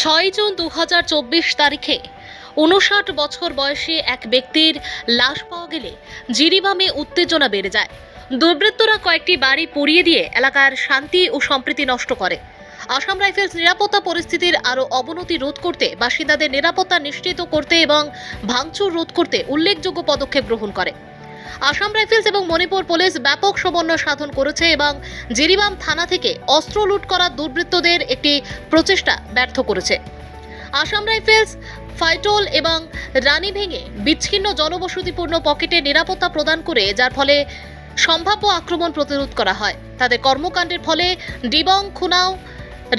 6 June 2024 তারিখে 59 বছর বয়সী এক ব্যক্তির লাশ পাওয়া গেলে জিরিবামে উত্তেজনা বেড়ে যায়। দুর্বৃত্তরা কয়েকটি বাড়ি পুড়িয়ে দিয়ে এলাকার শান্তি ও সম্প্রীতি নষ্ট করে। আসাম রাইফেলস নিরাপত্তা পরিস্থিতির আরও অবনতি রোধ করতে, বাসিন্দাদের নিরাপত্তা নিশ্চিত করতে এবং ভাঙচুর রোধ করতে উল্লেখযোগ্য পদক্ষেপ গ্রহণ করে। আসাম রাইফেলস এবং মণিপুর পুলিশ ব্যাপক সমন্বয় সাধন করেছে এবং জিরিবাম থানা থেকে অস্ত্র লুট করা দুর্বৃত্তদের একটি প্রচেষ্টা ব্যর্থ করেছে। আসাম রাইফেলস ফাইটোল এবং রানী ভেঙে বিচ্ছিন্ন জনবসতিপূর্ণ পকেটে নিরাপত্তা প্রদান করে, যার ফলে সম্ভাব্য আক্রমণ প্রতিরোধ করা হয়। তাদের কর্মকাণ্ডের ফলে ডিবং, খুনাও,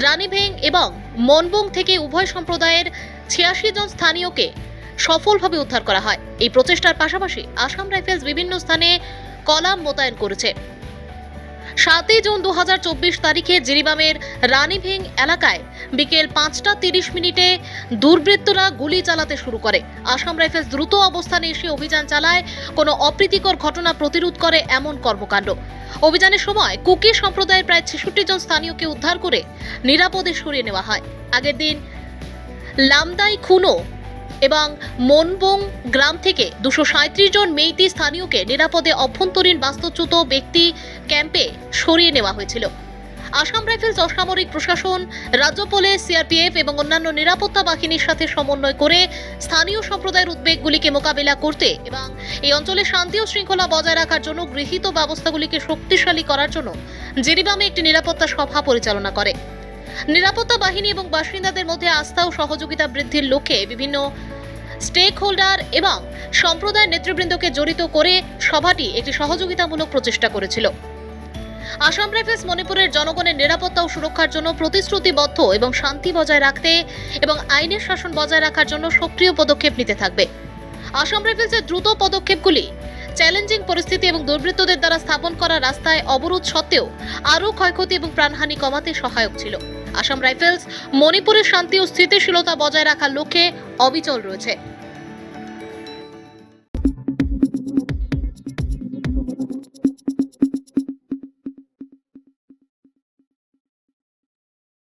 রানীভেং এবং মনবুং থেকে উভয় সম্প্রদায়ের 86 জন স্থানীয়কে সফলভাবে উদ্ধার করা হয়। এই প্রচেষ্টার পাশাপাশি আসাম রাইফেলস বিভিন্ন স্থানে কলাম মোতায়েন করেছে। 7 জুন 2024 তারিখে জিরিবামের রানীভেং এলাকায় বিকেল 5:30 দুর্বৃত্তরা গুলি চালাতে শুরু করে। আসাম রাইফেলস দ্রুত অবস্থানে এসে অভিযান চালায়, কোনো অপ্রীতিকর ঘটনা প্রতিরোধ করে এমন কর্মকাণ্ড। অভিযানের সময় কুকি সম্প্রদায়ের প্রায় 66 জন স্থানীয়কে উদ্ধার করে নিরাপদে সরিয়ে নেওয়া হয়। আগের দিন লামদাই খুনো এবং মনবং গ্রাম থেকে 237 জন মেইতি স্থানীয়কে নিরাপদে অভ্যন্তরীণ বাস্তুচ্যুত ব্যক্তি ক্যাম্পে সরিয়ে নেওয়া হয়েছিল। আসাম রাইফেলস, অসামরিক প্রশাসন, রাজ্য পুলিশ, সিআরপিএফ এবং অন্যান্য নিরাপত্তা বাহিনীর সাথে সমন্বয় করে স্থানীয় সম্প্রদায়ের উদ্বেগগুলিকে মোকাবিলা করতে এবং এই অঞ্চলে শান্তি ও শৃঙ্খলা বজায় রাখার জন্য গৃহীত ব্যবস্থাগুলিকে শক্তিশালী করার জন্য জিরিবামে একটি নিরাপত্তা সভা পরিচালনা করে। নিরাপত্তা বাহিনী এবং বাসিন্দাদের মধ্যে আস্থা ও সহযোগিতা বৃদ্ধির লক্ষ্যে বিভিন্ন স্টেক হোল্ডার এবং সম্প্রদায়ের নেতৃবৃন্দকে জড়িত করে সভাটি একটি সহযোগিতামূলক প্রচেষ্টা করেছিল। আসাম রাইফেলস মণিপুরের জনগণের নিরাপত্তা ও সুরক্ষার জন্য প্রতিশ্রুতিবদ্ধ এবং শান্তি বজায় রাখতে এবং আইনের শাসন বজায় রাখার জন্য সক্রিয় পদক্ষেপ নিতে থাকবে। আসাম রাইফেলসের দ্রুত পদক্ষেপগুলি চ্যালেঞ্জিং পরিস্থিতি এবং দুর্বৃত্তদের দ্বারা স্থাপন করা রাস্তায় অবরোধ সত্ত্বেও আরও ক্ষয়ক্ষতি এবং প্রাণহানি কমাতে সহায়ক ছিল। আসাম রাইফেলস মণিপুরের শান্তি ও স্থিতিশীলতা বজায় রাখার লক্ষ্যে অবিচল রয়েছে।